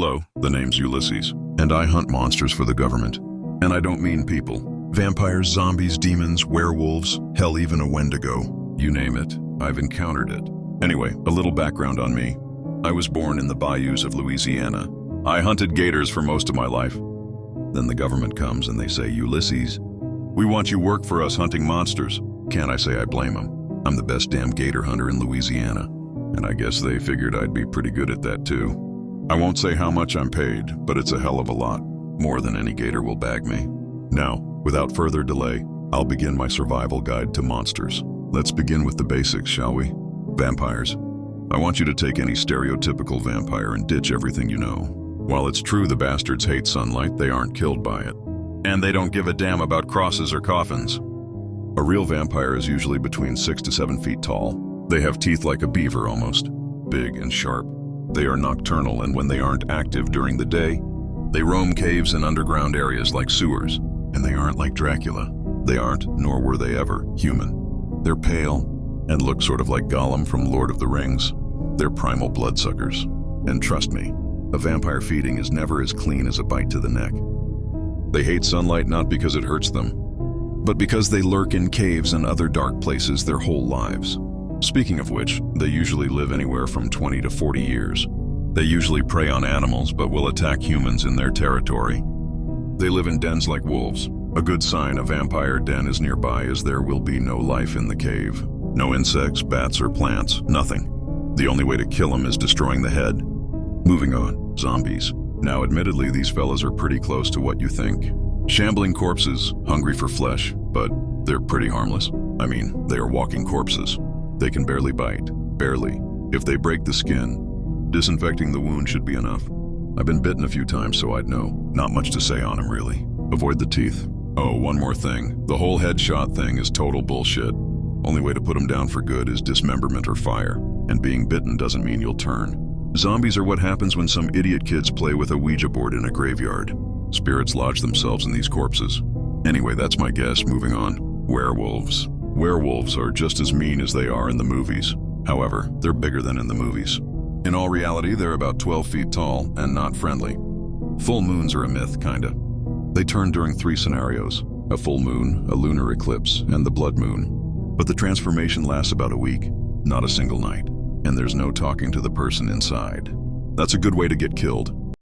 Hello, the name's Ulysses, and I hunt monsters for the government. And I don't mean people. Vampires, zombies, demons, werewolves, hell, even a Wendigo. You name it, I've encountered it. Anyway, a little background on me. I was born in the bayous of Louisiana. I hunted gators for most of my life. Then the government comes and they say, Ulysses, we want you work for us hunting monsters. Can't I say I blame them? I'm the best damn gator hunter in Louisiana. And I guess they figured I'd be pretty good at that too. I won't say how much I'm paid, but it's a hell of a lot. More than any gator will bag me. Now, without further delay, I'll begin my survival guide to monsters. Let's begin with the basics, shall we? Vampires. I want you to take any stereotypical vampire and ditch everything you know. While it's true the bastards hate sunlight, they aren't killed by it. And they don't give a damn about crosses or coffins. A real vampire is usually between 6 to 7 feet tall. They have teeth like a beaver almost, big and sharp. They are nocturnal, and when they aren't active during the day, they roam caves and underground areas like sewers. And they aren't like Dracula. They aren't, nor were they ever, human. They're pale and look sort of like Gollum from Lord of the Rings. They're primal bloodsuckers. And trust me, a vampire feeding is never as clean as a bite to the neck. They hate sunlight not because it hurts them, but because they lurk in caves and other dark places their whole lives. Speaking of which, they usually live anywhere from 20 to 40 years. They usually prey on animals, but will attack humans in their territory. They live in dens like wolves. A good sign a vampire den is nearby is there will be no life in the cave. No insects, bats, or plants, nothing. The only way to kill them is destroying the head. Moving on, zombies. Now admittedly, these fellas are pretty close to what you think. Shambling corpses, hungry for flesh, but they're pretty harmless. I mean, they are walking corpses. They can barely bite, barely. If they break the skin, disinfecting the wound should be enough. I've been bitten a few times, so I'd know. Not much to say on them, really. Avoid the teeth. Oh, one more thing. The whole headshot thing is total bullshit. Only way to put them down for good is dismemberment or fire. And being bitten doesn't mean you'll turn. Zombies are what happens when some idiot kids play with a Ouija board in a graveyard. Spirits lodge themselves in these corpses. Anyway, that's my guess. Moving on. Werewolves. Werewolves are just as mean as they are in the movies. However, they're bigger than in the movies. In all reality, they're about 12 feet tall and not friendly. Full moons are a myth, kinda. They turn during 3 scenarios: a full moon, a lunar eclipse, and the blood moon. But the transformation lasts about a week, not a single night, and there's no talking to the person inside. That's a good way to get killed.